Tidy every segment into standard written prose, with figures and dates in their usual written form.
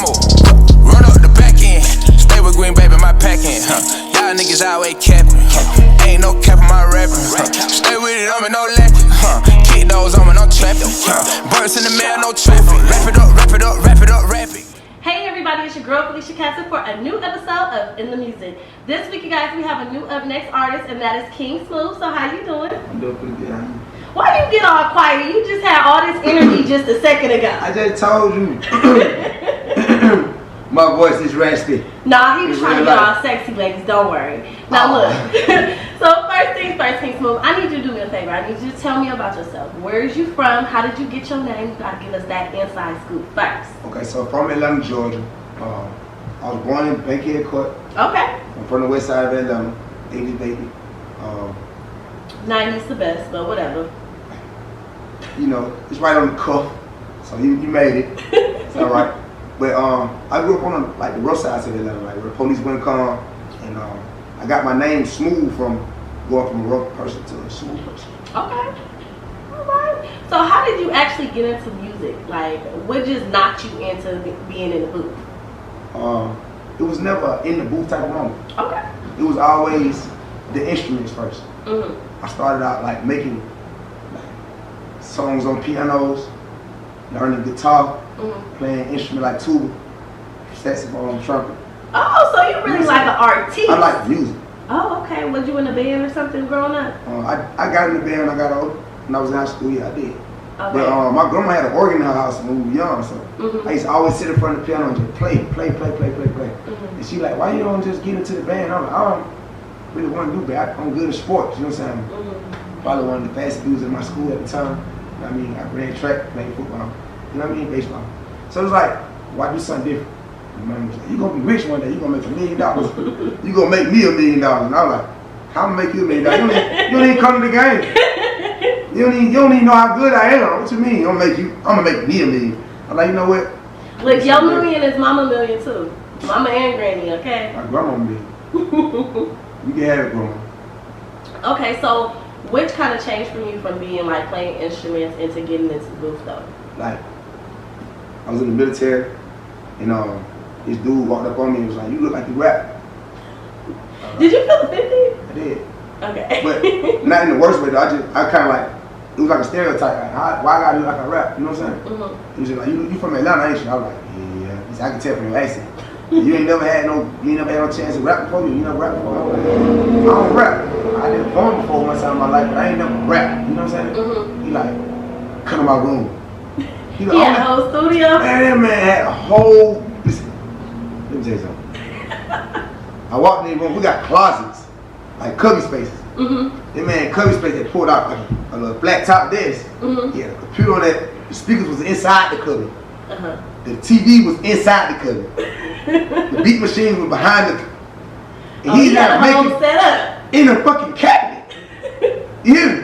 Smuve. Run up the back end, stay with Green Baby, my pack in. Y'all niggas always capping. Ain't no cap on my rapping. Stay with it, I'm in no lacking. Kick those on me, no trapping. Birds in the mail, no traffic. Wrap it up, wrap it up, wrap it up, wrap it. Hey everybody, it's your girl Felicia Katsson for a new episode of In the Music. This week, you guys, we have a new up next artist, and that is King Smuve. So how you doing? I'm doing pretty good. Why you get all quiet? You just had all this energy just a second ago. I just told you. My voice is raspy. Nah, he was trying to get all sexy, ladies. Don't worry. Now look. So first things first, King Smuve, I need you to do me a favor. I need you to tell me about yourself. Where is you from? How did you get your name? You gotta give us that inside scoop first. Okay, so from Atlanta, Georgia. I was born in Bankhead Court. Okay. I'm from the west side of Atlanta. 80s baby. 90s the best, but whatever. You know, it's right on the cuff. So you made it. It's alright. But I grew up on the rough sides of Atlanta, like where the police wouldn't come, and I got my name Smuve from going from a rough person to a smooth person. Okay. Alright. So how did you actually get into music? Like, what just knocked you into being in the booth? It was never in the booth type of moment. Okay. It was always the instruments first. Mm-hmm. I started out like making songs on pianos, learning guitar, playing instrument like tuba, saxophone, trumpet. Oh, so you're really like an artiste. I like music. Oh, okay. Was you in a band or something growing up? I got in the band when I got older. When I was in high school, yeah, I did. Okay. But my grandma had an organ in her house when we were young, so I used to always sit in front of the piano and just play. And she like, why you don't just get into the band? I'm like, I don't really want to do that. I'm good at sports, you know what I'm saying? Probably one of the fastest dudes in my school at the time. You know what I mean? I ran track, played football, you know what I mean? Baseball. So it was like, why do something different? My mom was like, you're going to be rich one day, you're going to make $1 million. You're going to make me $1 million. And I was like, how am I make you $1 million? You don't even come to the game. You don't even know how good I am. What you mean? I'm gonna make me $1 million. I'm like, you know what? Look, your million is mama million too. Mama and granny, okay? My grandma million. You can have it, grandma. Okay, so which kind of changed from you from being like playing instruments into getting into the booth though? Like, I was in the military, and this dude walked up on me and was like, you look like you rap. Did you feel offended? I did. Okay. But not in the worst way though. I kind of like, it was like a stereotype. Like, why I gotta look like I rap? You know what I'm saying? He was just like, you from Atlanta, ain't you? I was like, yeah. He said, I can tell from your accent. You ain't never had no chance to rap before. You never rap before. I was like, I don't rap. I did porn before one time in my life, but I ain't never rap. You know what I'm saying? He like, come to my room. He like, yeah, the whole studio. Man, that man had a whole. Listen, let me tell you something. I walked in the room. We got closets. Like cubby spaces. That man cubby space that pulled out like a little flat top desk. He had a computer on that. The speakers was inside the cubby. The TV was inside the cubby. The beat machine was behind the cubby. And he's not making set up in a fucking cabinet. You hear me?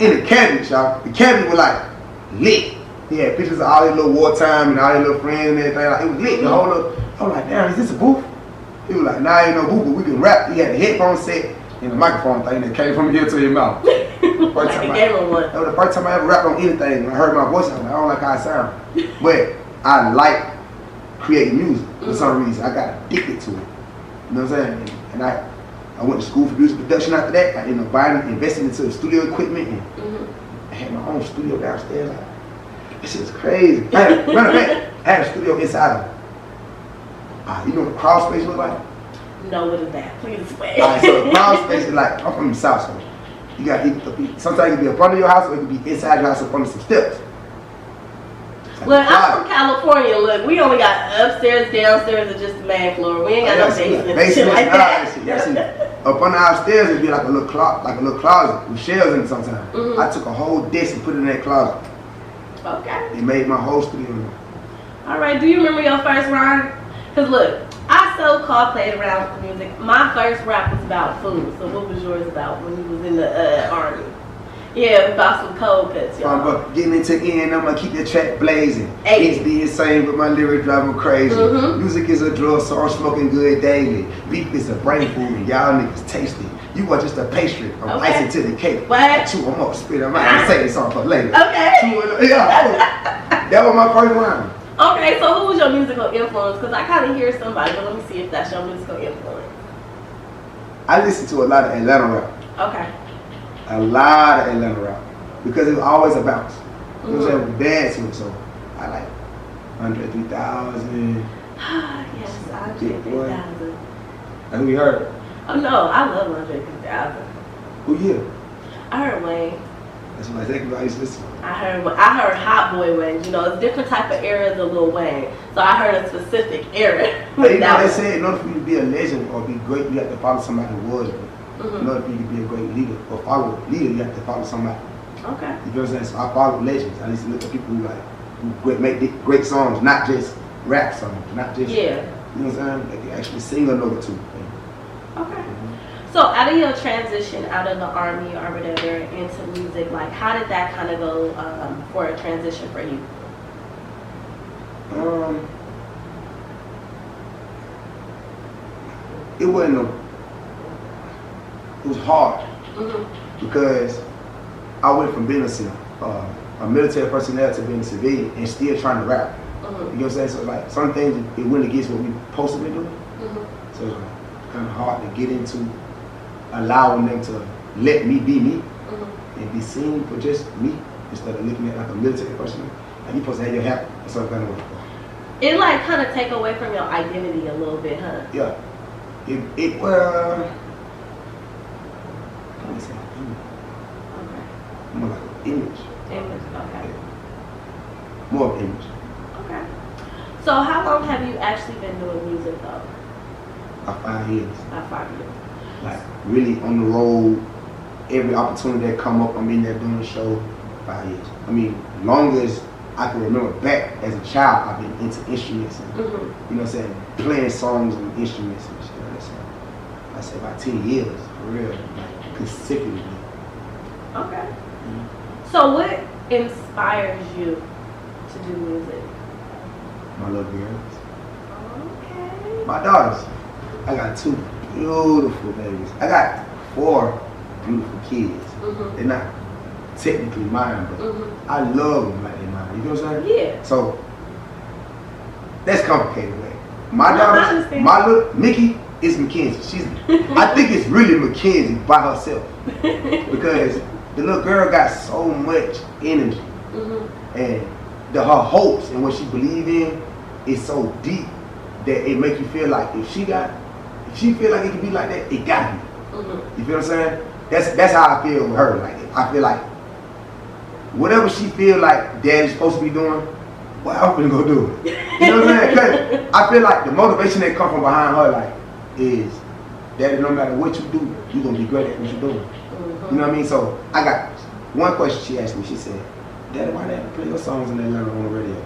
In a cabinet, y'all. The cabinet was like lit. He had pictures of all his little wartime and all his little friends and everything. Like, it was lit. The whole little. I was like, damn, is this a booth? He was like, nah, ain't no booth, but we can rap. He had a headphone set and a microphone thing that came from here to your mouth. That was the first time I ever rapped on anything. When I heard my voice, I was like, I don't like how I sound. But I like creating music for some reason. I got addicted to it. You know what I'm saying? And I went to school for music production after that. I ended up investing into the studio equipment, and I had my own studio downstairs. Like, this shit is crazy. I had a studio inside of it. You know what the crawl space look like? No, what is that? Please explain. Alright, so the crawl space is like, I'm from the south, so you got sometimes it can be up under your house or it can be inside your house up under some steps. Like look, I'm from California. Look, we only got upstairs, downstairs, and just the main floor. We ain't got no basement shit like that. See, up under our stairs it'd be like a little closet with shelves in it sometimes. I took a whole desk and put it in that closet. Okay. It made my whole studio. Alright, do you remember your first rhyme? Because look, I so-called played around with music. My first rap was about food. So what was yours about when you was in the Army? Yeah, about some cold cuts, y'all. Getting into end, I'm going to keep the track blazing. It's the insane, but my lyrics drive me crazy. Music is a drug, so I'm smoking good daily. Beef is a brain food, and y'all niggas tasty. You are just a pastry from icing to the cake. What? Chew them up, spit them out, and say this song for later. Okay. Yeah, that was my first rhyme. Okay, so who was your musical influence? Because I kind of hear somebody, but let me see if that's your musical influence. I listen to a lot of Atlanta rap. Okay. A lot of Atlanta rap. Because it was always a bounce. You know what I'm saying? Dance to it. So I like Andre 3000. Yes, Andre 3000. That's who you heard? Oh no, I love Andre 3000. Who you? I heard Wayne. That's what I used to listen to. I heard Hot Boy Wayne. You know, it's different type of eras of Lil Wayne. So I heard a specific era. Hey, you know, they say in order for you to be a legend or be great, you have to follow somebody who was. Mm-hmm. In order for you to be a great leader or follow a leader, you have to follow somebody. Okay. You know what I'm saying? So I follow legends. I used to look at people who make great songs, not just rap songs, not just you know what I'm saying? They can actually sing a note or two. Okay. So out of your transition out of the army or whatever into music, like how did that kind of go for a transition for you? It wasn't it was hard because I went from being a military personnel to being a civilian and still trying to rap. You know what I'm saying? So like some things it went against what we supposed to be doing. So it's like kind of hard to get into allowing them to let me be me and be seen for just me instead of looking at like a military person. Like you supposed to have your hat or some kind of way. It like kind of take away from your identity a little bit, huh? Yeah. It how do I say more like an image. Image, okay. More of an image. Okay. So how long have you actually been doing music though? About 5 years. About 5 years. Like really on the road, every opportunity that come up, I'm in there doing a show. 5 years. I mean, long as I can remember back as a child, I've been into instruments and you know what I'm saying, playing songs and instruments and shit like that. I say about 10 years, for real, like consecutively. Okay. So what inspires you to do music? My little girls. Okay. My daughters. I got 2 beautiful babies. I got 4 beautiful kids. They're not technically mine, but I love them like they're mine. You know what I'm saying? Yeah. So that's complicated, right? My daughters, my little Mickey is Mackenzie. I think it's really Mackenzie by herself because the little girl got so much energy and her hopes and what she believe in is so deep that it make you feel like if she feel like it can be like that, it gotta be. You feel what I'm saying? That's how I feel with her. Like I feel like whatever she feel like daddy's supposed to be doing, well, I'm gonna go do it. You know what I'm saying? Cause I feel like the motivation that come from behind her like is daddy, no matter what you do, you're gonna be great at what you're doing. You know what I mean? So I got one question she asked me, she said, Daddy, why did I play your songs in Atlanta on the radio?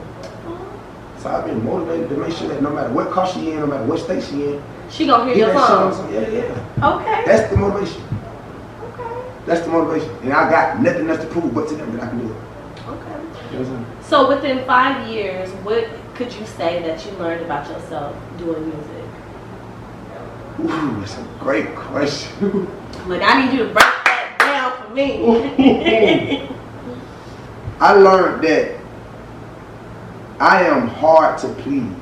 So I've been motivated to make sure that no matter what car she in, no matter what state she in, she gonna hear your songs. Yeah. Okay. That's the motivation. Okay. That's the motivation. And I got nothing else to prove but to them that I can do it. Okay. You know what I'm saying? So within 5 years, what could you say that you learned about yourself doing music? Ooh, that's a great question. Like, I need you to break that down for me. I learned that I am hard to please.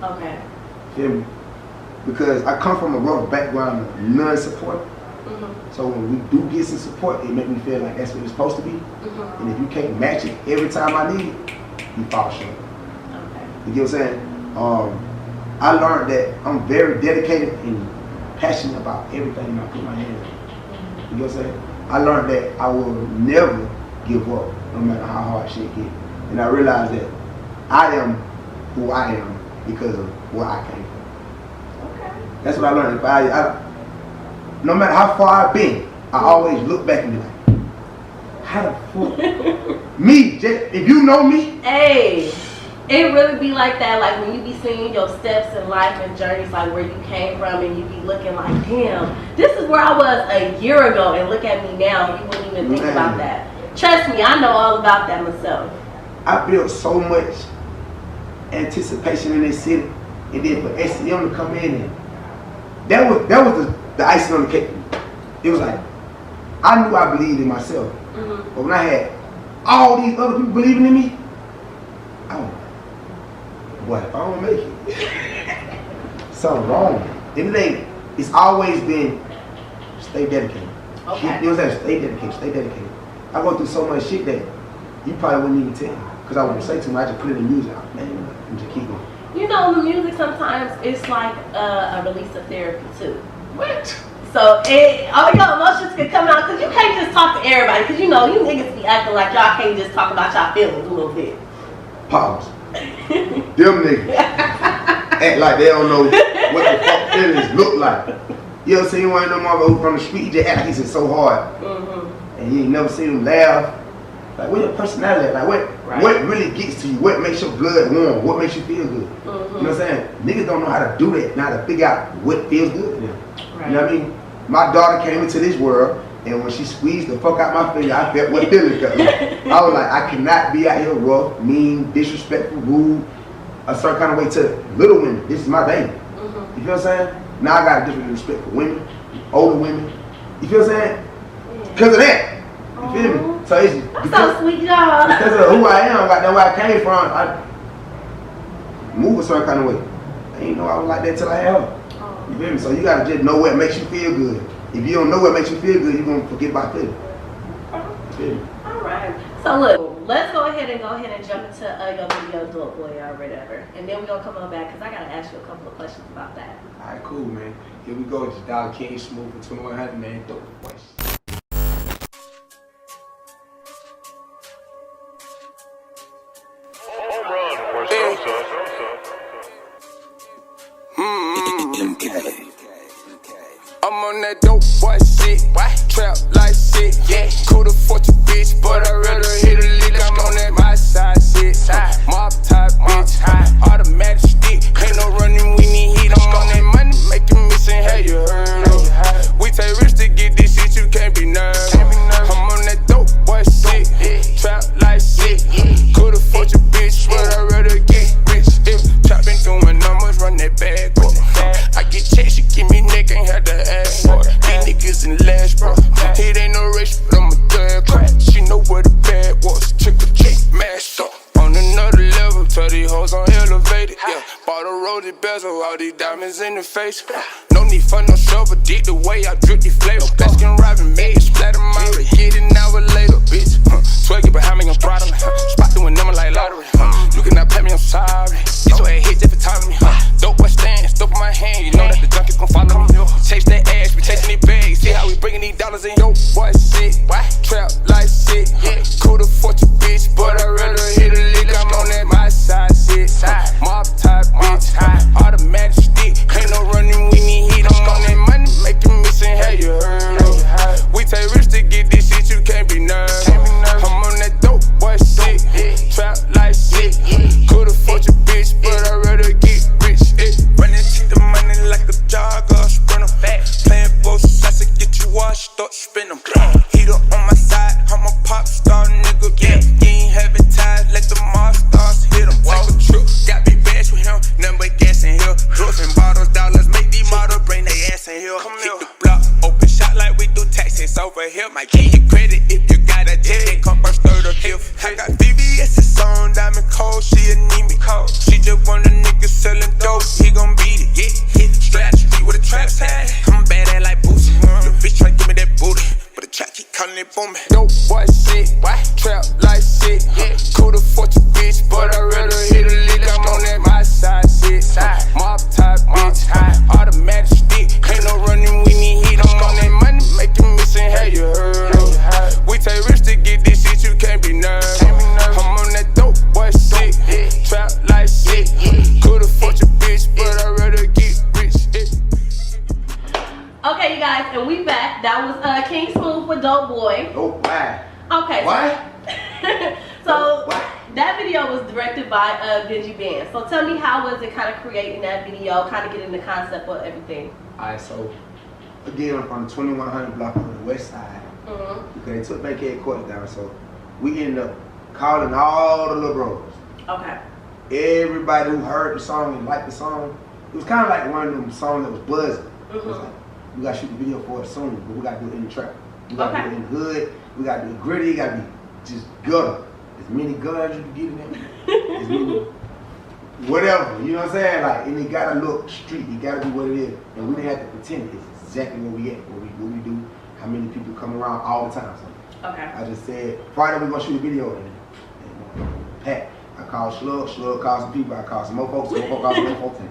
Okay. Feel me? Because I come from a rough background of non-support. So when we do get some support, it makes me feel like that's what it's supposed to be. And if you can't match it every time I need it, you fall short. Okay. You get what I'm saying? I learned that I'm very dedicated and passionate about everything I put my hands on. You know what I'm saying? I learned that I will never give up, no matter how hard shit gets. And I realized that I am who I am because of where I came from. Okay. That's what I learned. No matter how far I've been, I always look back and be like, how the fuck? Me, if you know me. Hey, it really be like that. Like when you be seeing your steps in life and journeys, like where you came from, and you be looking like, damn, this is where I was a year ago, and look at me now. You wouldn't even think about that. Trust me, I know all about that myself. I built so much anticipation in this city, and then for SCM to come in, and that was the icing on the cake. It was like, I knew I believed in myself, but when I had all these other people believing in me, I was like, boy, if I don't make it, something wrong. Anything, it's always been stay dedicated. Okay. You know what I'm saying? Stay dedicated, stay dedicated. I go through so much shit that you probably wouldn't even tell me. Because I wouldn't say too much, I just put it in music. Man, and just keep going. You know, the music sometimes it's like a release of therapy too. What? So all your emotions can come out because you can't just talk to everybody. Because you know, you niggas be acting like y'all can't just talk about y'all feelings a little bit. Pause. Them niggas act like they don't know what the fuck feelings look like. You ever seen one of them motherfuckers from the street? He just act like he's just so hard. Mm-hmm. And you ain't never seen him laugh. Like, what your personality? Like, what really gets to you? What makes your blood warm? What makes you feel good? Mm-hmm. You know what I'm saying? Niggas don't know how to do that, not to figure out what feels good to them. Right. You know what I mean? My daughter came into this world, and when she squeezed the fuck out my finger, I felt what feeling felt like. I was like, I cannot be out here rough, mean, disrespectful, rude, a certain kind of way to little women. This is my baby. Mm-hmm. You feel what I'm saying? Now I got a different respect for women, older women. You feel what I'm saying? Because of that. You feel me? So it's so sweet, y'all. Because of who I am, like where I came from, I move a certain kind of way. I ain't know I was like that till I had her. You feel me? So you gotta just know what makes you feel good. If you don't know what makes you feel good, you're gonna forget about feeling. You feel me? Alright. So look, let's go ahead and jump into your video Dope Boy or whatever. And then we're gonna come on back because I gotta ask you a couple of questions about that. Alright, cool, man. Here we go. Just dial King Smuve for 2100, man. Dope Boy. I'm on that dope boy shit, trap like shit, yeah. Could afford your bitch, but I'd rather hit a lick. I'm on that my side shit, mob type bitch, automatic stick. Ain't no running, we need heat. I'm on that money, making missing. Have you heard of? We take risks to get this shit, you can't be nervous. I'm on that dope boy shit, trap like shit. Could afford your bitch, but I'd rather get rich. If trap been doing numbers, run that bag up. I get checks, she give me neck, ain't had to ask for it. These niggas in last, bro. It ain't no race, but I'm a third class. She know where the bag was. Trick or treat, mashed up. On another level, tell these hoes on elevated. Yeah, bought a rosy bezel, all these diamonds in the face. No need for no shovel, dig the way I drip the flavor. Baskin Robin made, splatter my get it an hour later, bitch. Twerking behind me, I'm proud of me. Spot doing number like lottery. You cannot pay me, I'm sorry. Get your ass hit every time me. Dope boy stand, stuff in my hand. You know that the junkies gon' follow me. Chase that ass, we chasing these bags. See how we bringing these dollars in. Yo, boy, shit, trap like shit. Could afford your bitch, but I'd rather hit a lick. I'm on that my side shit. Mob type bitch, automatic stick. Ain't no running, we need heat. I'm on that money, making missing. Have you heard of? We take risks to get this shit, you can't be nervous. I'm on that dope boy shit, trap like shit. Could afford your bitch, but I'd rather get rich. Running to the money like a jogger, sprinter. Playing both sides to get you washed up, spin them. Heat up on my side, I'm a pop star nigga. Yeah, you ain't having ties, let the mob stars hit them. Take a trip, got big bags with him, nothing but gas in here. Drugs and bottles, dollars, make these models bring their ass in here. Hit the block, open shot like we do taxes over here. Might give you credit if you got a jet, they come first, third, or fifth. I got VVS's on, diamond cold, she a need me cold. She just want a nigga selling dope, he gon' beat it, yeah. Hit straight out the street with a trap side. I'm bad at like Boosie. The bitch try to give me that booty, but the trap keep calling it booming. Dope boy shit, trap like shit. Could afford your bitch, but I'd rather hit a lick. I'm on that my side shit. Mob type bitch, automatic stick. Ain't no running, we need heat. I'm on that money, making missing. Have you heard of? We take risks to get this shit, you can't be nervous. I'm on that dope boy shit, trap like shit. Could afford your bitch, but I'd rather get rich. Okay, you guys, and we back. That was King Smuve with Dope Boy. Dope boy. Okay. What? So that video was directed by Benji Band. So tell me, how was it kind of creating that video, kind of getting the concept of everything? Alright, so again, I'm from the 2100 block on the west side. Because they took back headquarters down, so we ended up calling all the little bros. Okay. Everybody who heard the song and liked the song, it was kind of like one of them songs that was buzzing. It was like, we gotta shoot the video for it soon, but we gotta do it in the trap. We gotta do it in the hood. We gotta do it gritty. It gotta be just gutter. As many guns you can get in there. As many whatever, you know what I'm saying? Like, and it gotta look street, it gotta be what it is. And we didn't have to pretend it's exactly what we at, what we do, how many people come around all the time. So Okay. I just said, Friday we're gonna shoot a video and Pat. I called Slug called some people, I called some more folks called some more folks.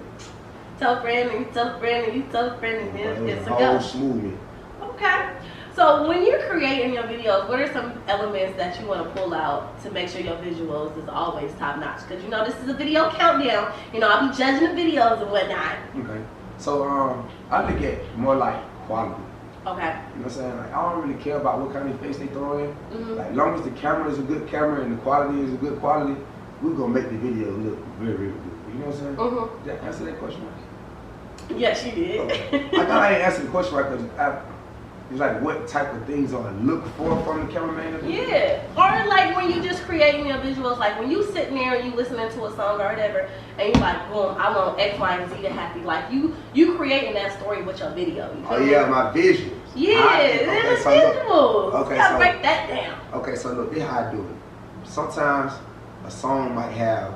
Tell Brandon, you tell Brandon, you tell Brandon, it's a whole go. smooth. Okay. So when you're creating your videos, what are some elements that you want to pull out to make sure your visuals is always top notch? Because you know this is a video countdown. You know I'll be judging the videos and whatnot. Okay. So I look at more like quality. Okay. You know what I'm saying? Like I don't really care about what kind of face they throw in. Mm-hmm. Like as long as the camera is a good camera and the quality is a good quality, we're gonna make the video look very, very good. You know what I'm saying? Mm-hmm. Did I answer that question right? Yes, you did. Okay. I thought I didn't answer the question right because it's like what type of things do I look for from the cameraman? Yeah. Or like when you just creating your visuals, like when you sitting there and you listening to a song or whatever, and you like, boom, I want X, Y, and Z to happen. Like you creating that story with your video. You Oh yeah, my visuals. Yeah, it's visuals. Okay, you gotta so break that down. Okay, so look, this is how I do it. Sometimes a song might have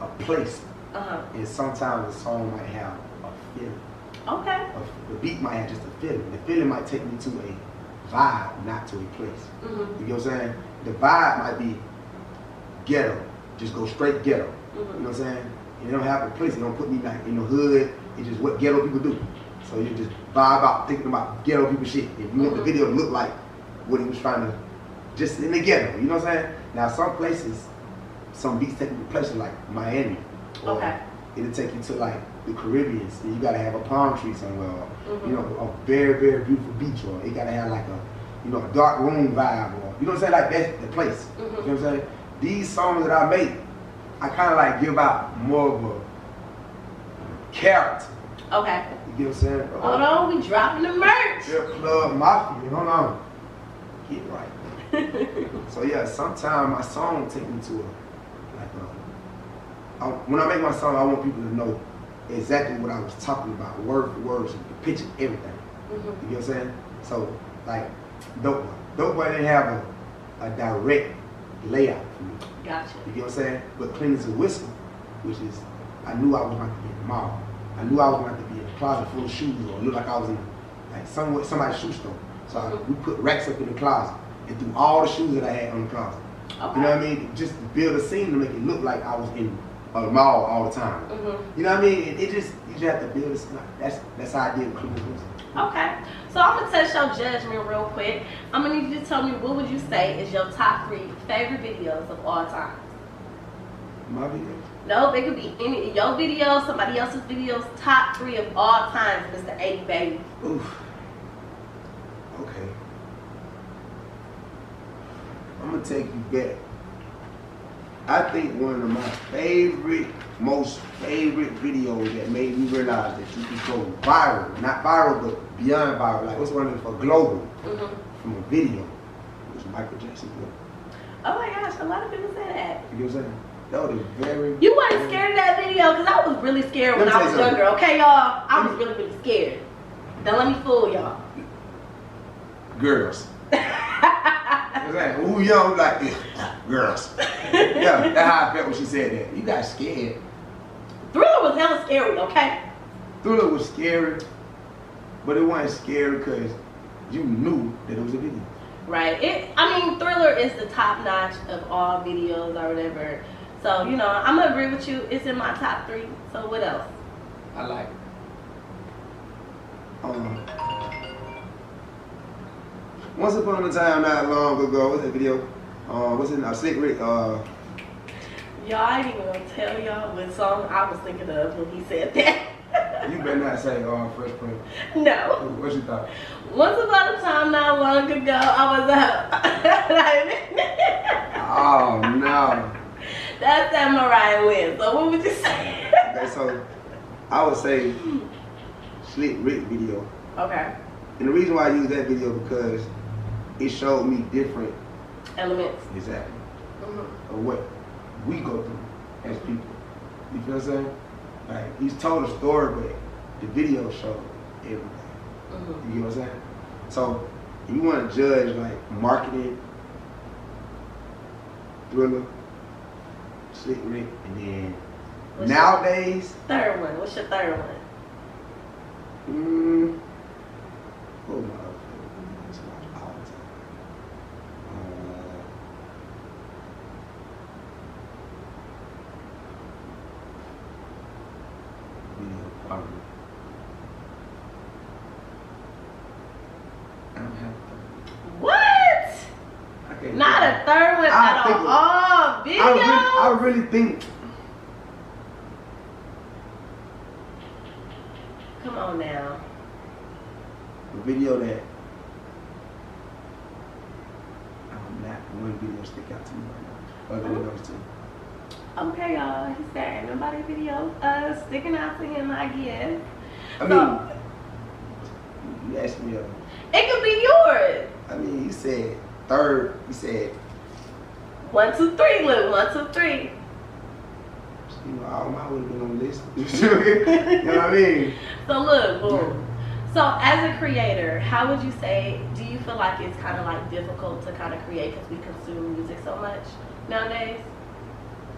a place, and sometimes a song might have a feeling. Okay. The beat might have just a feeling. The feeling might take me to a vibe, not to a place. Mm-hmm. You know what I'm saying? The vibe might be ghetto, just go straight ghetto. Mm-hmm. You know what I'm saying? It don't have a place. It don't put me like in the hood. It's just what ghetto people do. So you just vibe out thinking about ghetto people shit. If you want the video to look like what he was trying to, just in the ghetto. You know what I'm saying? Now some places, some beats take you to places like Miami. Or Okay. It'll take you to like the Caribbean. So you gotta have a palm tree somewhere. Or, Mm-hmm. you know, a very, very beautiful beach. Or it gotta have like a, you know, a dark room vibe. Or you know what I'm saying? Like that's the place. Mm-hmm. You know what I'm saying? These songs that I make, I kind of like give out more of a character. Okay. You get what I'm saying? Hold on, we dropping the merch. Strip club mafia. Hold on. Get right. So yeah, sometimes my song take me to when I make my song, I want people to know exactly what I was talking about, word for word, so you can picture everything. Mm-hmm. You get what I'm saying? So like Dope Boy. Dope Boy didn't have a direct layout for me. Gotcha. You get what I'm saying? But Clean as a Whistle, which is, I knew I was about to be in the mall. I knew I was about to be in a closet full of shoes, or look like I was in like somebody's shoe store. So we put racks up in the closet and threw all the shoes that I had on the closet. Okay. You know what I mean? Just to build a scene to make it look like I was in a mall all the time. Mm-hmm. You know what I mean? You just have to build a scene. That's how I did Clean as a Whistle. Okay. So I'm gonna test your judgment real quick. I'm gonna need you to tell me what would you say is your top 3 favorite videos of all time? My videos? No, it could be any of your videos, somebody else's videos, top 3 of all time, Mr. 80 Baby. Oof. Okay. I'm gonna take you back. I think one of my most favorite videos that made me realize that you can go viral, not viral, but beyond viral. Like what's one of them for global from a video was Michael Jackson. Oh my gosh, a lot of people say that. You know what I'm saying? That was very. You weren't scared of that video because I was really scared when I was younger. Okay, y'all? I was really, really scared. Don't let me fool y'all. Girls. Like, who young like this? Girls. Yeah, that's how I felt when she said that. You got scared. Thriller was hella scary, okay? Thriller was scary, but it wasn't scary because you knew that it was a video. Right. Thriller is the top notch of all videos or whatever. So, you know, I'm gonna agree with you. It's in my top 3. So what else? I like it. Once upon a time, not long ago, what's that video? What's it now? Slick Rick. Y'all, I ain't even gonna tell y'all what song I was thinking of when he said that. You better not say Fresh Prince. No. What you thought? Once upon a time, not long ago, I was up. Oh no. That's that Mariah win. So what would you say? Okay, so I would say Slick Rick video. Okay. And the reason why I use that video because it showed me different elements. Exactly. Of what we go through as people. You feel what I'm saying? Like he's told a story, but the video showed everything. You get what I'm saying? So if you want to judge like marketing, Thriller, Slick Rick, and then Nowadays. Third one. What's your third one? Oh my God. It's like all the time. Video quality. I don't have a What? third. Not a third one at all. Video? I really think. Come on now. The video that not one video stick out to me right now. Other than those two. Okay, y'all. He said nobody video sticking out to him, I guess. I So, mean, you asked me. it could be yours. I mean, you said third. You said 1, 2, 3. Look, 1, 2, 3. all mine would have been on the list. You know what I mean? So look, boom. So as a creator, how would you say, do you feel like it's kind of like difficult to kind of create because we consume music so much nowadays?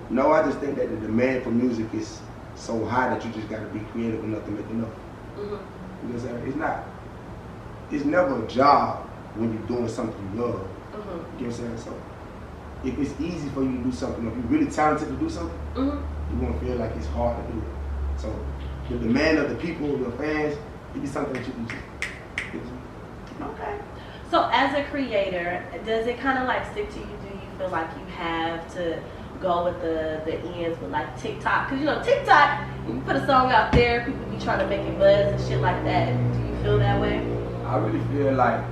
No, I just think that the demand for music is so high that you just got to be creative enough to make enough. Mm-hmm. Because it's never a job when you're doing something you love. Mm-hmm. You know what I'm saying? So if it's easy for you to do something, if you're really talented to do something, Mm-hmm. you won't feel like it's hard to do it. So the demand of the people, your fans, it be something that you can do. Okay. So as a creator, does it kind of like stick to you? Do you feel like you have to go with the ends with like TikTok? Because you know TikTok, you put a song out there, people be trying to make it buzz and shit like that. Do you feel that way? I really feel like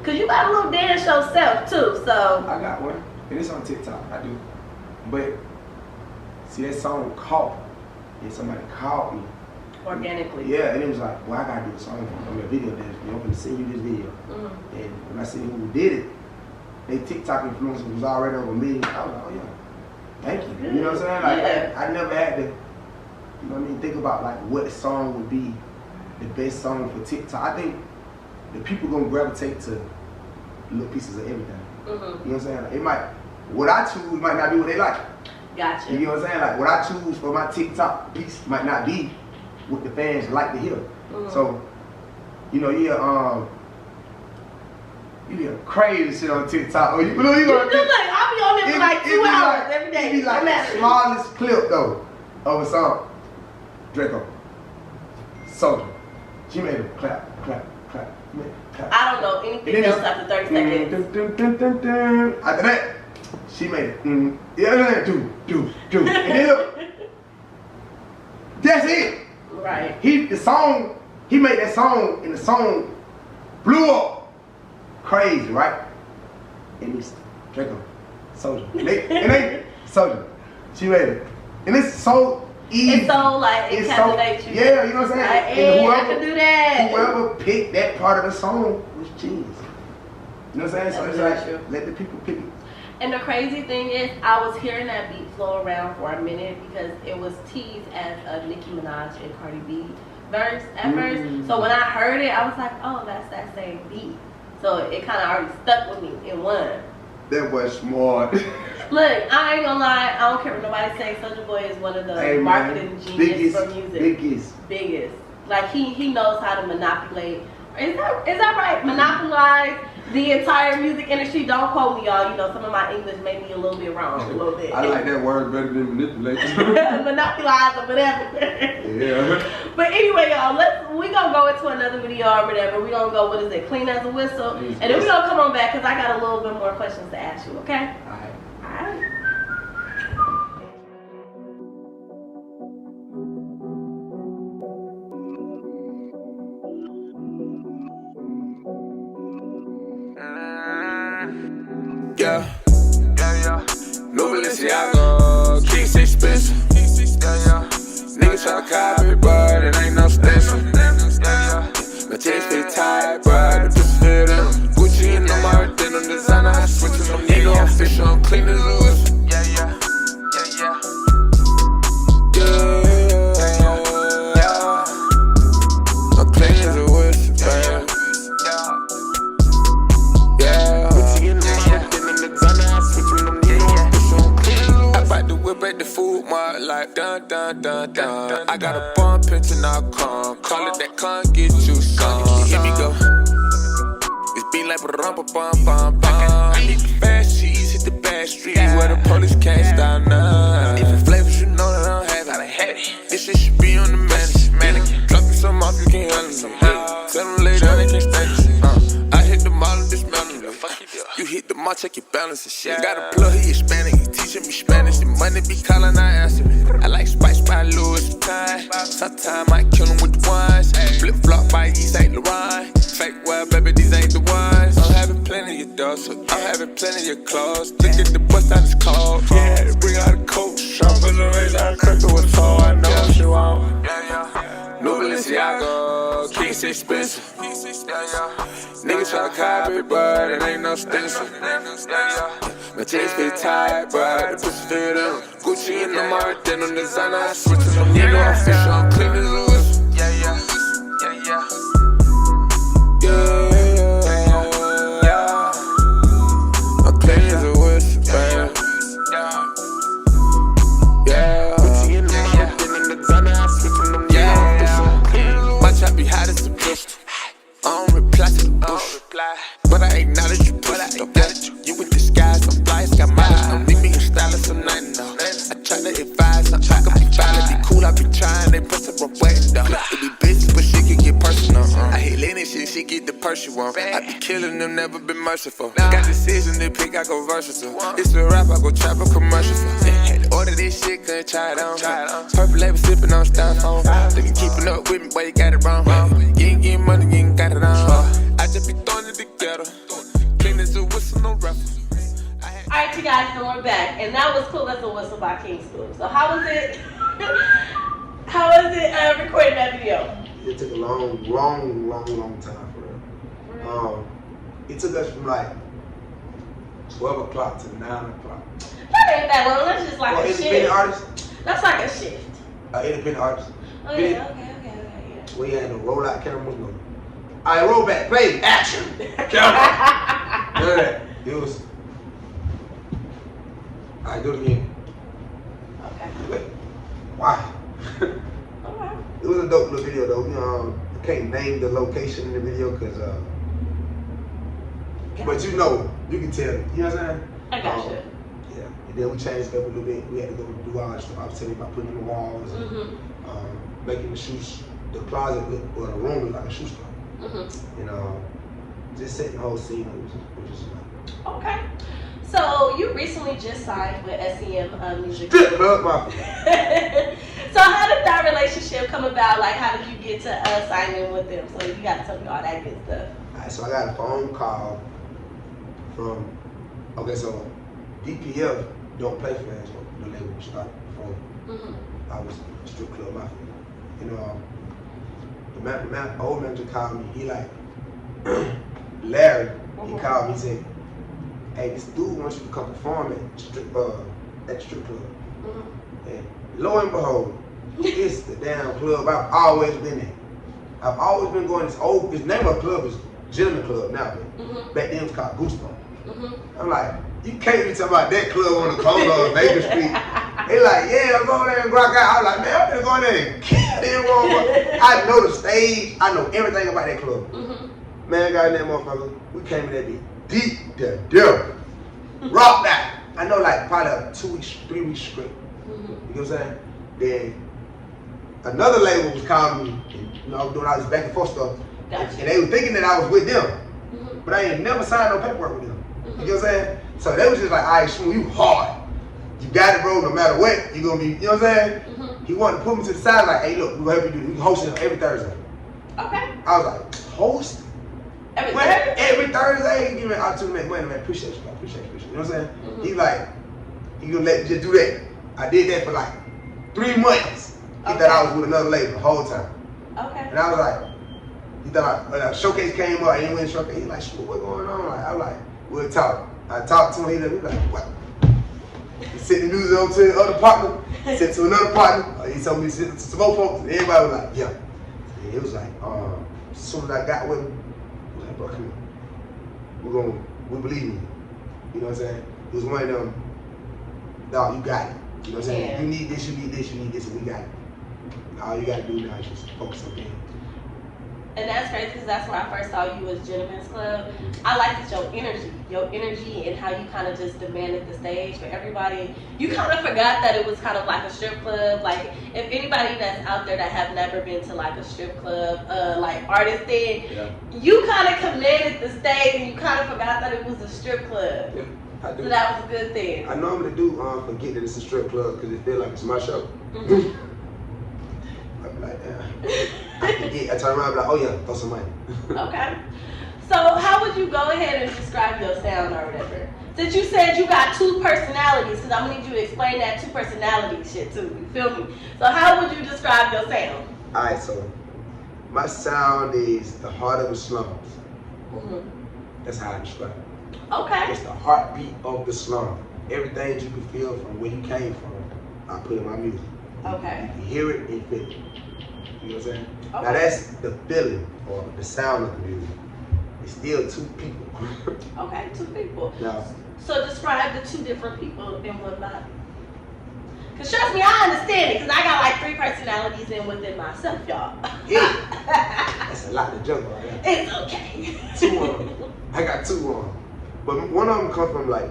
Because you got a little dance show self too, so. I got one, and it's on TikTok. I do, but see that song caught, and somebody called me. Organically. Yeah, and it was like, well, I gotta do a song from a video dance. I'm gonna send you this video. Mm-hmm. And when I seen who did it, they TikTok influencer was already over me. I was like, oh yeah, thank you. You know what I'm saying? Like Yeah. I never had to, you know what I mean, think about like what song would be the best song for TikTok. I think the people gonna gravitate to little pieces of everything. Mm-hmm. You know what I'm saying? Like, it might, what I choose might not be what they like. Gotcha. You know what I'm saying? Like what I choose for my TikTok piece might not be what the fans like to hear. Mm-hmm. So, you know, you hear crazy shit on TikTok. Or you know, You do like, I'll be on there for like 2 hours every day. It be like the smallest clip though of a song. Draco, Soldier. She made a clap, clap, clap. Clap. I don't know anything else after 30 seconds. Dun, dun, dun, dun, dun. After that, she made it. Yeah, do. And then look, that's it. Right. He made that song, and the song blew up crazy, right? And it's Draco, Soldier. And they Soldier. She made it. And it's so easy. It's so like, it captivates you. Yeah, you know what I'm saying? Like, hey, I can do that. Whoever picked that part of the song was genius. You know what I'm saying? So That's it's very like, true. let the people pick it. And the crazy thing is, I was hearing that beat flow around for a minute because it was teased as a Nicki Minaj and Cardi B verse at first. So when I heard it, I was like, oh, that's that same beat. So it kind of already stuck with me in one. That was smart. Look, I ain't gonna lie, I don't care what nobody say. Soulja Boy is one of the Hey, marketing man. genius for music. Biggest. Like he knows how to monopolize. Is that right? Monopolize the entire music industry. Don't quote me, y'all. You know, some of my English may be a little bit wrong, a little bit. I like that word better than manipulate. Monopolize or whatever. Yeah. But anyway, y'all, we gonna go into another video or whatever. We gonna go, what is it, clean as a whistle, and then we gonna come on back because I got a little bit more questions to ask you. Okay? Alright. Alright. Yeah. New Balenciaga, keys expensive. Niggas try to copy, but it ain't no special. My taste fit tight, but the bitch fit in. Gucci and no more denim designer. I switch to some nigga official, I'm clean as a whistle. I'm clean as a whistle, baby. I bite the whip at the food mart like done. I got a bump pinch and I'll come. Call it that con, get you some. Hear me go. It's beat like rumpa bum bum bum. I need the fast cheese, hit the bad streets where the police can't stop none. If it flavors, you know that I don't have it. This shit should be on the mannequin. Drop you some off, you can't handle it. Tell them lay down, they can't stand it. I hit the mall and dismantle it. You hit the mall, check your balance and shit. Got a plug, he Hispanic, he teaching me Spanish. The money be calling, I answer it. I like Spice by Louis Vuitton. Sometime I kill him with the wines. Flip flop by East St. Laurent. Fake well, baby, these ain't the ones. I'm having plenty of dough, so I'm having plenty of clothes. Look at the bus down his cold. Yeah, bring out a coat. Shop for the race, I crack it with toe. I know what you want. New Balenciaga, keys expensive. Niggas try to copy, but it ain't no stencil. My jeans fit tight, but the pussy fit in. Gucci in the market, then on designer, I switch to them. You know I'm fish, I'm clean as a whistle. I'm clean as a whistle, baby. Gucci in the market, then on designer, I switch to them. My trap be hot as a pistol. I don't reply to the bush, but I acknowledge you pussy. You in disguise, I'm fly, it's got mileage. Don't need me a stylist or nothing, no. I try to advise, I could be violent, be cool, I be trying, they press up on way, though. It be busy, but shit can get personal. I hate Lenny shit, she get the purse you want. I be killing them, never been merciful. Got decisions, they pick, I go versatile. It's a rap, I go trap a commercial for. Had to order this shit, couldn't try it on. Purple label sipping on styrofoam. They can keeping up with me, but you got it wrong. You ain't getting money, you ain't got it on. I just be throwing it together. Clean as a whistle, no reference. Alright, you guys, so we're back. And that was Cool as a Whistle by King Smuve. So how was it? How was it recording that video? It took a long time for real. It took us from like 12 o'clock to 9 o'clock. That ain't that long. That's just like a independent shift. artists? That's like a shift. Independent artists. Oh, yeah, okay. We had no rollout cameras, no. I roll back, play, action, camera. None of that. It was. I do it again. Okay. Wait, why? Alright. It was a dope little video though. I can't name the location in the video because, but you know, you can tell. You know what I'm saying? I got you. Yeah. And then we changed it up a little bit. We had to go do all that stuff. I was telling you about putting in the walls, and, making the shoes, the closet look, or the room look like a shoe store. You know, just setting the whole scene up, which is like. Okay. So you recently just signed with SCM Music. Strip club, my. So how did that relationship come about? Like, how did you get to sign in with them? So you got to tell me all that good stuff. Alright, so I got a phone call from. Okay, so DPF don't play for fans. The label started before I was strip club mafia. You know, the old manager called me. He like Larry. He called me. He said, "Hey, this dude wants you to come perform at the strip club." And lo and behold, it's the damn club I've always been in. I've always been going to this old. His name of the club is Gentleman Club now, but back then it was called Goosebumps. I'm like, you can't be talking about that club on the corner of Baker Street. They like, yeah, I'm going there and rock out. I was like, man, I'm gonna go in there and kill them. I know the stage. I know everything about that club. Man, I got in that motherfucker. We came in that bitch deep the devil. Rock that. I know like probably 2 weeks, 3 weeks straight. You know what I'm saying? Then another label was calling me, and, you know, I was doing all this back and forth stuff. Gotcha. And they were thinking that I was with them. But I ain't never signed no paperwork with them. You know what I'm saying? So they was just like, all right, Smuve, you hard. You got it, bro, no matter what, you gonna be, you know what I'm saying? He wanted to put me to the side like, hey, look, we'll help you do this. We can host it every Thursday. Okay. I was like, host? Every Thursday? Every Thursday? Give me an opportunity to make money, man. Appreciate you, man. Appreciate you. You know what I'm saying? He like, he gonna let me just do that. I did that for like 3 months. He thought I was with another label the whole time. Okay. And I was like, he thought showcase came up, I didn't win showcase. He like, Smuve, what's going on? Like, I was like, we'll talk. I talked to him, he was like, what? He sent the music over to the other partner, sent to another partner. He told me to send it to some more folks, and everybody was like, yeah. And it was like, as soon as I got with him, I was like, bro, come here. We believe in you. You know what I'm saying? It was one of them, dog, you got it. You know what I'm saying? Yeah. You need this, you need this, you need this, and we got it. All you gotta do now is just focus on game. And that's crazy because that's where I first saw you as Gentleman's Club. I liked your energy and how you kind of just demanded the stage for everybody. You kind of forgot that it was kind of like a strip club. Like if anybody that's out there that have never been to like a strip club, like artist thing, you kind of commanded the stage and you kind of forgot that it was a strip club. Yeah, I do. So that was a good thing. I normally do forget that it's a strip club because it feels like it's my show. Mm-hmm. I'm like, I turn around and be like, oh yeah, throw some money. Okay. So how would you go ahead and describe your sound or whatever? Since you said you got two personalities, because I'm gonna need you to explain that two personality shit too. You feel me? So how would you describe your sound? Alright, so my sound is the heart of the slums. Mm-hmm. That's how I describe it. Okay. It's the heartbeat of the slum. Everything you can feel from where you came from, I put in my music. Okay. You can hear it and feel it. You know what I'm saying? Okay. Now that's the feeling or the sound of the music. It's still two people. Okay, two people. Now, So describe the two different people in one body. Cause trust me, I understand it. Cause I got like 3 personalities within myself, y'all. yeah, that's a lot to juggle right there. It's okay. 2 on them. I got 2 on them. But one of them comes from like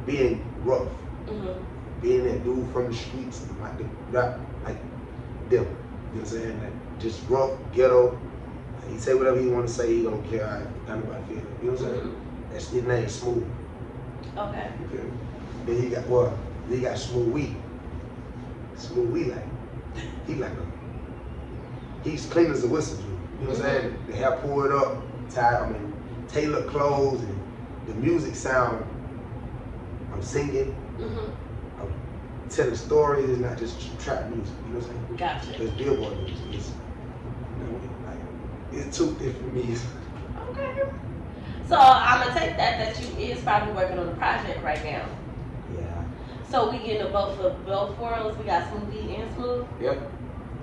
being rough. Mm-hmm. Being that dude from the streets, like the rap, like them. You know what I'm saying? Like just rough, ghetto. He say whatever he want to say. He don't care how nobody feel. You know what I'm saying? Mm-hmm. That's his name, Smuve. Okay. You feel me? Then he got Smuve. Smuve he's clean as a whistle. You know what I'm saying? The hair pulled up, tailored clothes, and the music sound. I'm singing. Mm-hmm. I'm telling stories. It's not just trap music. You know what I'm saying? Gotcha. It's billboard music. It's too different music. Okay. So I'm gonna take that you is probably working on a project right now. Yeah. So we getting both worlds. We got Smuve and Smuve. Yep.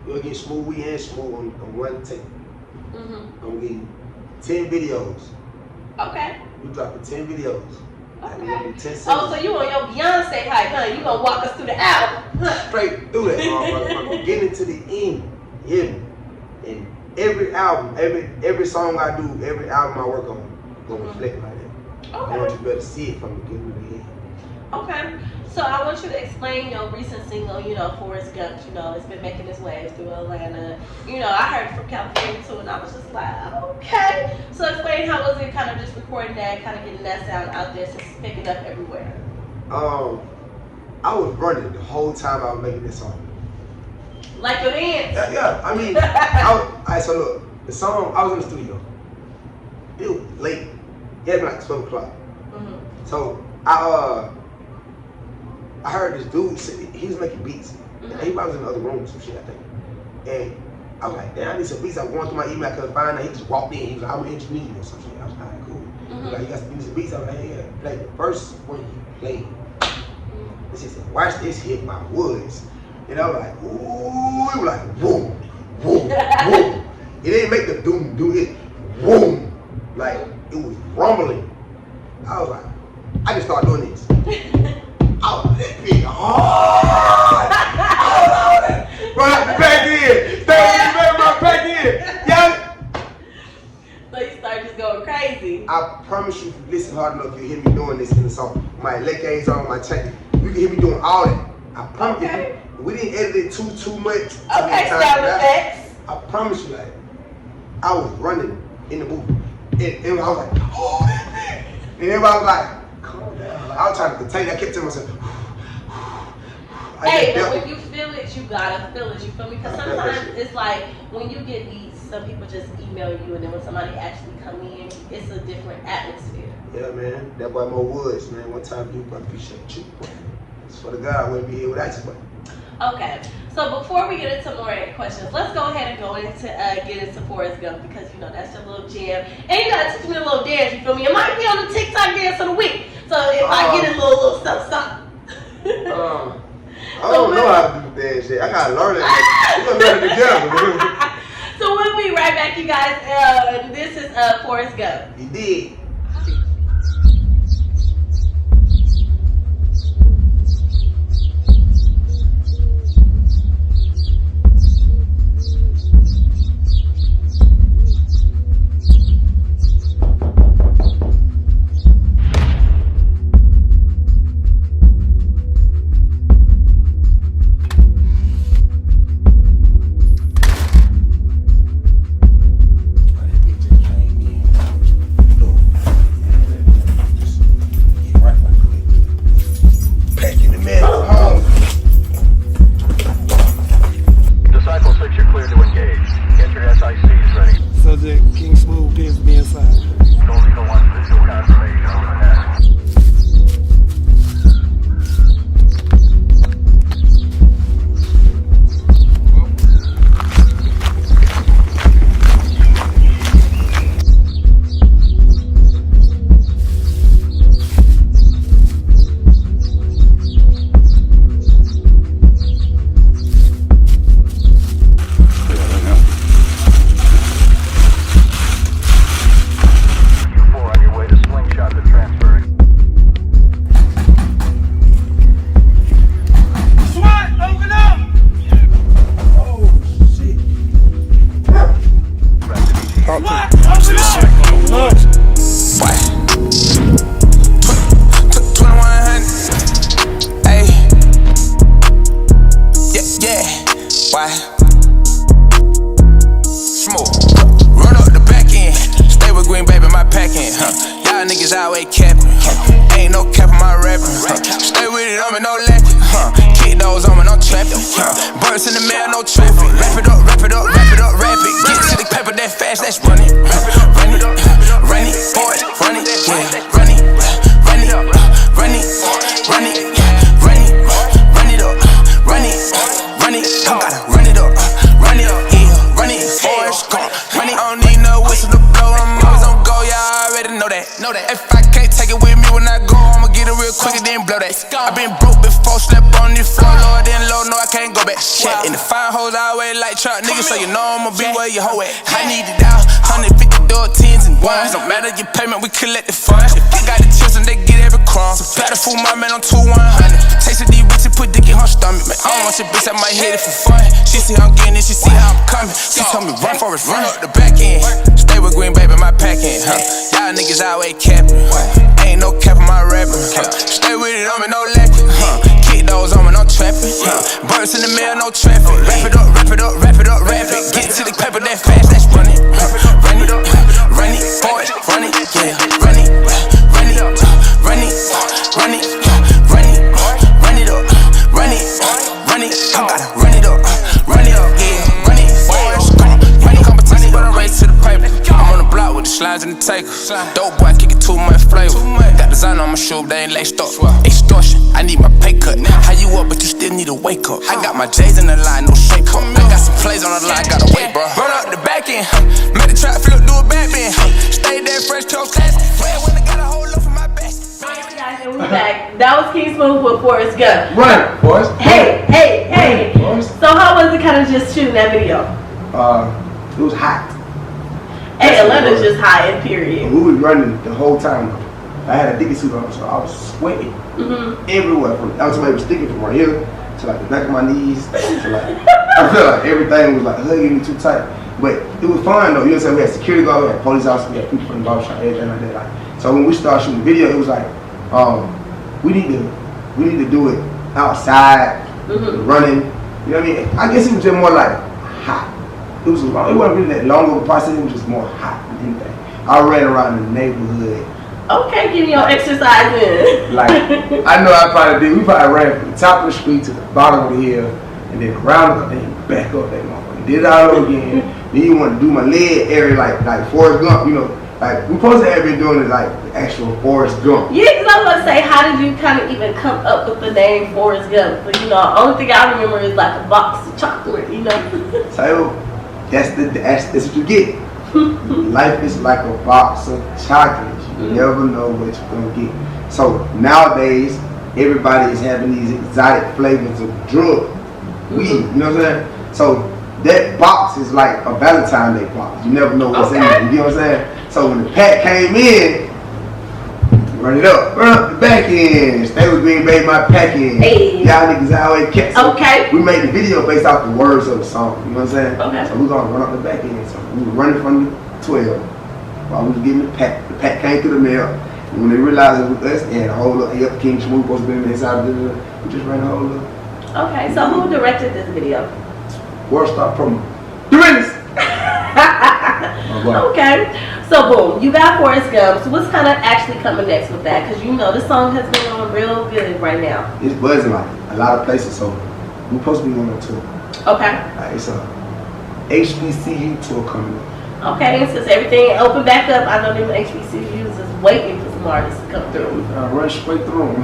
We'll get Smuve and Smuve on one tape. Mm-hmm. I'm getting 10 videos. Okay. We dropping 10 videos. Like, we gonna do 10 seconds. Oh, so you on your Beyonce hype, huh? You gonna walk us through the album? Straight through that, motherfucker. From beginning to the end. Yeah. And every album, every song I do, every album I work on, gonna reflect like that. I want Okay. you to better see it from the beginning to the end. Okay. So I want you to explain your recent single, Forrest Gump. It's been making its way through Atlanta. I heard it from California too, and I was just like, okay. So explain how was it kind of just recording that, kind of getting that sound out there since it's picking up everywhere. I was running the whole time I was making this song. Like your dance. Yeah, I mean, so look, the song, I was in the studio. It was late. It had been like 12 o'clock. Mm-hmm. So I heard this dude, he was making beats. Mm-hmm. And he probably was in the other room or some shit, I think. And I was like, damn, I need some beats. I was going through my email, I couldn't find it. He just walked in. He was like, I'm an engineer or some shit. I was like, all right, cool. He was like, you got some beats? I was like, yeah. Play the first one he played. And she said, watch this hit by Woods. And I was like, ooh, it was like, boom, boom, boom. It didn't make the doom do it, boom. Like, it was rumbling. I was like, I just started doing this. I was that big hard. Right back in. Stay back in. Yeah. So you start just going crazy. I promise you, if you listen hard enough, you'll hear me doing this in the song. My leg gains on, my chain. You can hear me doing all that. I promise you. We didn't edit it too much. Okay, sound effects. I promise you, like, I was running in the booth. And I was like, oh, that man. And everybody was like, calm down. Like, I was trying to contain it. I kept telling myself, hey, but when you feel it, you gotta feel it. You feel me? Because sometimes it's like when you get beats, some people just email you, and then when somebody actually come in, it's a different atmosphere. Yeah, man. That boy Mo Woods, man. One time you, I appreciate you. Swear to God, I wouldn't be here without you, boy. Okay, so before we get into more questions, let's go ahead and go into get into Forrest Gump because that's your little jam, and you gotta teach me a little dance. You feel me? It might be on the TikTok dance of the week, so if I get a little something. I don't know how to do the dance shit. I gotta learn it. We gonna learn it together. So we'll be right back, you guys. This is Forrest Gump. You did. project, King Smuve, Pins to be inside. So you know I'ma be where you hoe at. I need it out, 150 door, 10s and 1s. No matter your payment, we collect the funds. If you got the chips and they get every crumb. So better fool my man on 2-100. Tasted these bitches, put dick in her stomach. Man, I don't want your bitch, I might hit it for fun. She see how I'm getting it, she see how I'm coming. She told me run for it, run up the back end. Stay with green, baby, my pack in. Y'all niggas always capping. Ain't no cap on my rapping. Stay with it, on me, no lacking. Kick those on me, no trapping. Birds in the mail, no traffic. Wrap it up, wrap it up, wrap it up, wrap it. Get to the paper that fast, let's run it. Run it, run it, boy, run it, yeah. Run it, run it, run it, run it, run it, run it up, run it, run it. I gotta run it up, yeah. Run it, boys, run it. Competition, but I race to the paper. I'm on the block with the slides and the taker. Dope boy, kicking too much flavor. Got design on my shoe, they ain't laced up. Extortion, I need my pay cut. How you up, but you still need to wake up. I got my J's in the line, no shake up. I got some plays on the line, gotta wait, bro. Run up the back end, made the trap flip, do a back bend. Stay there, fresh toast class. When I got a whole loaf for my best. Alright, guys, and we back. That was King Smuve with Forrest Gump. Right, boys. Hey, hey, hey. Boys. So how was it kind of just shooting that video? It was hot. Hey, Atlanta's just hot in period. We was running the whole time. I had a dicky suit on, so I was sweating everywhere. Somebody was sticking from right here to like the back of my knees. To like, I felt like everything was like hugging me too tight. But it was fun though. You know what I'm saying? We had security guard, we had police officers, we had people from the barbershop, everything like that. Like, so when we started shooting the video, it was like, we need to do it outside, running. You know what I mean? I guess it was just more like hot. It wasn't really that long of a process. It was just more hot than anything. I ran around the neighborhood. Okay, give me your exercise in. Like, I know I probably did. We probably ran from the top of the street to the bottom of the hill, and then around the and back up that motherfucker. Did it all over again. Then you want to do my leg area like Forrest Gump, you know. Like, we supposed to have been doing it like the actual Forrest Gump. Yeah, because I was going to say, how did you kind of even come up with the name Forrest Gump? So, you know, the only thing I remember is like a box of chocolate, you know. So, that's what you get. Life is like a box of chocolates. You never know what you're going to get. So, nowadays, everybody is having these exotic flavors of drug. Weed, you know what I'm saying? So, that box is like a Valentine's Day box. You never know what's in it. You know what I'm saying? So when the pack came in, run up the back end. Stay with Green Bay, my pack in. Hey. Y'all niggas always catch. Okay. We made the video based off the words of the song. You know what I'm saying? Okay. So we gonna run up the back end. So we were running from the 12 while we was getting the pack. The pack came through the mail. And when they realized it was us, they had a whole little King Smuve supposed to be in the inside of the we just ran a whole little. Okay, so who directed this video? World Star Promo. Doing Okay, so boom, you got Forrest Gump. So what's kind of actually coming next with that? Because you know this song has been on real good right now. It's buzzing like a lot of places, so we're supposed to be on a tour. Okay. It's a HBCU tour coming up. Okay, and since everything opened back up, I know them HBCUs is waiting for some artists to come through. Run straight through them.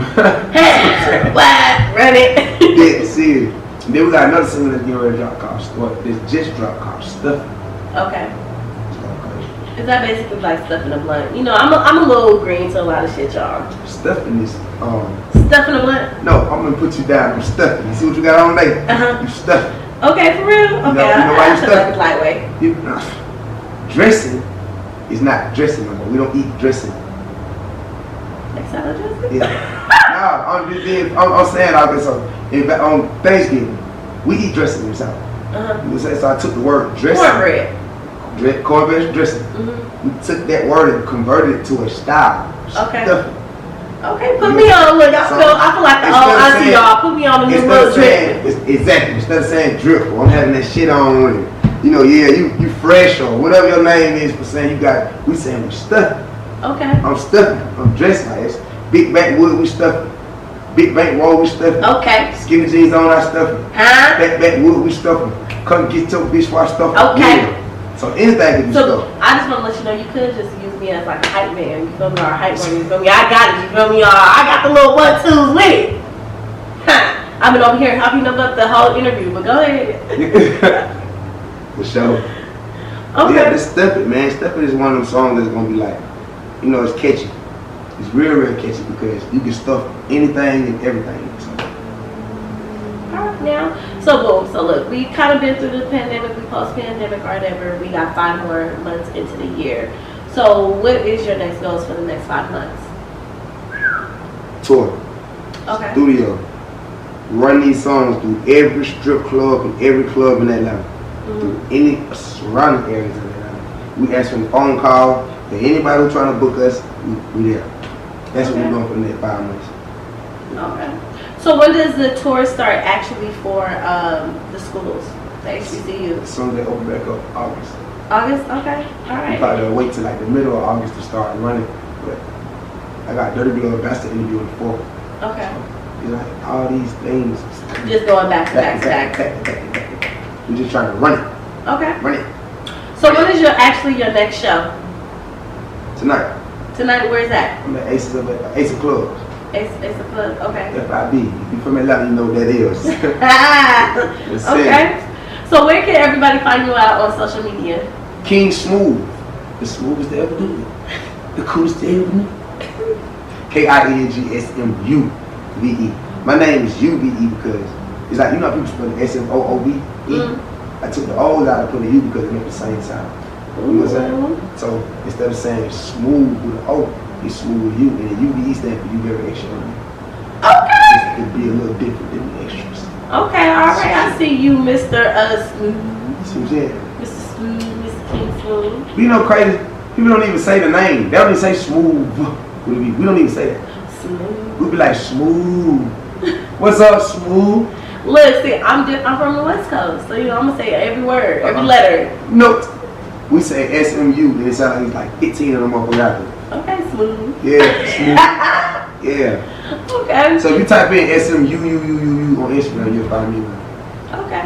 What? Run it. Yeah, see. Then we got another single that's getting ready to drop called What? This just dropped called Stuff. Okay. Is that basically like stuffing a blunt? You know, I'm a little green to a lot of shit, y'all. Stuffing is Stuffing a blunt? No, I'm gonna put you down. I'm stuffing. You see what you got on there? You stuffing. Okay, for real? Okay, You know why you I feel like it's lightweight. Dressing is not dressing no more. We don't eat dressing. Like salad dressing? Yeah. I'm saying all this on Thanksgiving. We eat dressing in the South. You know what I'm saying? So I took the word dressing. Cornbread dressing. We took that word and converted it to a style. Okay. Stuffing. Okay, put me on. Look, I feel like the old auntie, y'all. Put me on the new little drip. Exactly. Instead of saying drip, I'm having that shit on with it. You know, yeah, you fresh or whatever your name is for saying you got. We saying we stuffing. Okay. I'm stuffing. I'm dressed like this. Big backwood, we stuffing. Big bank roll, we stuffing. Okay. Skinny jeans on, I stuffing. Backwood, we stuffing. Come get your bitch while I stuffing. Okay. Yeah. So anything can be stuffed. I just want to let you know you could just use me as like a hype man. You feel me? Or a hype man. You feel me? I got it. You feel me? I got the little 1-2s with it. I've been over here helping them up the whole interview, but go ahead. For sure. Okay. Yeah, this Stuff It, man. Stuff It is one of them songs that's gonna be like, you know, it's catchy. It's real catchy because you can stuff anything and everything. So. Alright, now. So boom. So look, we kind of been through the pandemic, we post-pandemic or whatever. We got 5 more months into the year. So what is your next goals for the next 5 months? Tour. Okay. Studio. Run these songs through every strip club and every club in Atlanta. Through any surrounding areas in Atlanta. We answering phone call. For anybody who's trying to book us, we there. That's what we're doing for the next 5 months. Okay. So when does the tour start actually for the schools, the HBCUs? As soon as they open back up, August. August? Okay. All right. We probably gonna wait till like the middle of August to start running. But I got Dirty Glove, that's the interview in the 4th. Okay. So, it's like all these things. Just going back to back. We're just trying to run it. Okay. Run it. So when is your next show? Tonight. Tonight, where's that? I'm at Ace of Clubs. Ace of Club, okay. FIB. If you from Atlanta, you know what that is. Okay. So where can everybody find you out on social media? King Smuve. The smoothest to ever do it. The coolest to ever do it. KINGSMUVE. My name is UVE because it's like, you know how people spell SMOOVE? I took the O's out and put the U because it make the same sound. You know what I'm saying? So instead of saying smooth with an O, it's smooth with U, and the UVE stands for you very extraordinary. Okay. It'd be a little different than the extras. Okay, all right. I see you, Mr. Smooth. See what I'm saying? Mr. Smooth, Mr. King Smuve. But you know, crazy, people don't even say the name. They don't even say smooth. We don't even say that. Smooth. We be like, smooth. What's up, smooth? Look, see, I'm from the West Coast, so you know I'm gonna say every word, every letter. No, we say SMU, and it sounds like 15 of them up out there. Okay, smooth. Yeah, smooth. Yeah. Okay. So if you type in SMU on Instagram, you'll find me. Okay.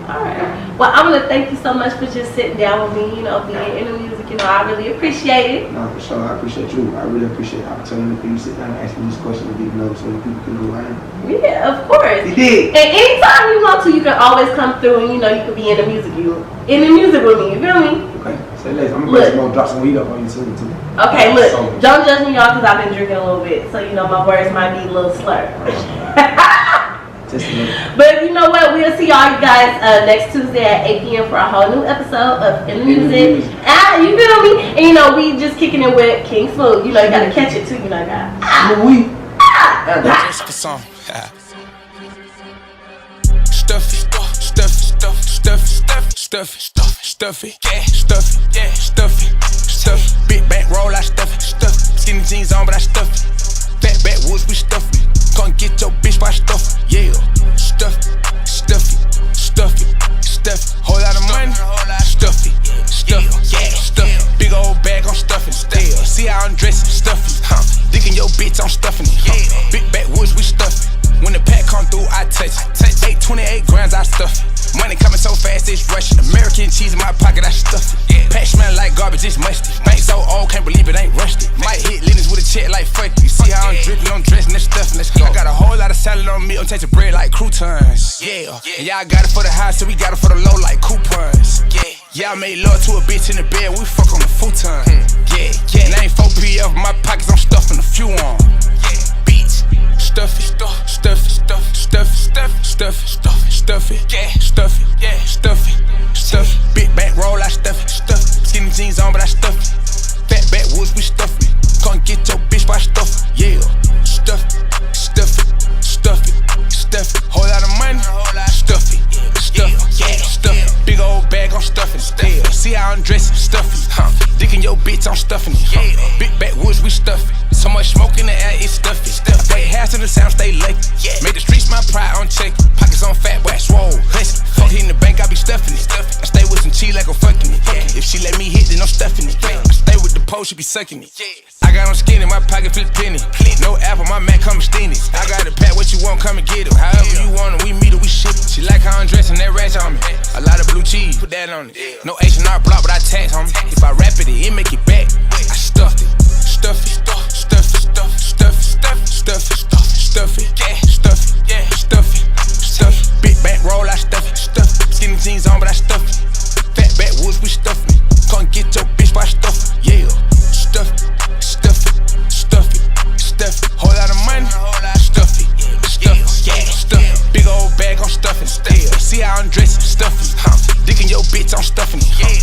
All right. Well, I'm gonna thank you so much for just sitting down with me. You know, being in the music. You know, I really appreciate it. No, for sure. I appreciate you. I really appreciate the opportunity for you to sit down and ask me these questions and get to know so that people can know who I am. Yeah, of course. You did. And anytime you want to, you can always come through and you know you can be in the music with me. You feel me? Okay. Say less. I'm gonna drop some weed up on you soon too. Okay, look. Don't judge me, y'all, because I've been drinking a little bit, so you know my words might be a little slurred. But you know what? We'll see all you guys next Tuesday at 8 p.m. for a whole new episode of In the Music. You feel me? And you know, we just kicking it with King Smuve. You know, you gotta catch it too, you know, guys. Stuff. Big back roll, I stuff it. Skinny jeans on, but I stuff it. Fat backwoods, we stuff it. Come get your bitch by stuff. Yeah, stuff it. Whole lot of money, stuff it. Big old bag, I'm stuffing. Still, see how I'm dressing, stuff it. Licking your bitch, I'm stuffing it. Big backwoods, we stuff it. When the pack come through, I touch it. 28 grams, I stuff it. Money coming so fast, it's rushing. American cheese in my pocket, I stuff it. Pack smell like garbage, it's musty. Bank so old, can't believe it ain't rusty. Might hit Linens with a check like fuck you. See how I'm dripping, I'm dressing this stuff, let's go. I got a whole lot of salad on me, I'm tasting bread like croutons. Yeah, and y'all got it for the high, so we got it for the low like coupons. Yeah, I made love to a bitch in the bed, we fuck on the futon. And I ain't 4PF in my pockets, I'm stuffing a few on. Beats, stuff it, stuff it, stuff it, stuff it, stuff it, stuff it, stuff it, stuff it, stuff it, stuff it, stuff it. Big back roll, I stuff it, stuff it. Skinny jeans on, but I stuff it. Fat backwoods, we stuff it. Come get your bitch by stuff it. Yeah, stuff it, stuff it, stuff it, stuff it. Whole lot of money, stuff it, stuff it, stuff it. Big old bag, I'm stuffing it. Yeah, see how I'm dressing, stuff it. Dicking your bitch, I'm stuffing it. Big backwoods, we stuff it. So much smoke in the air, it's stuffy. I play half to the sound, stay lucky. Made the streets my pride, on check. Pockets on fat, boy, swole. Fuck hitting the bank, I be stuffing it. I stay with some cheese like I'm fucking it. If she let me hit, then I'm stuffing it. I stay with the pole, she be sucking it. I got on skin in my pocket, flip penny. No apple, my Mac come extended. I got a pack, what you want, come and get it. However you want it, we meet it, we ship it. She like how I'm dressing, that ranch on me. A lot of blue cheese, put that on it. No H&R block, but I tax on me. If I rap it, it make it back. I stuffed it, stuff it, stuff it, stuff it, stuff it, stuff it, stuff it, stuff it, stuff it, stuff it, stuff it. Big back roll, I stuff it, stuff it. Skinny jeans on, but I stuff it. Fat backwoods, we stuff it. Come get your bitch by stuff it. Yeah, stuff it, stuff it, stuff it, stuff it. Whole lot of money, stuff it, stuff it, stuff it. Big old bag, I'm stuffing it. Yeah, see how I'm dressing, stuff it. Dicking your bitch, I'm stuffing it.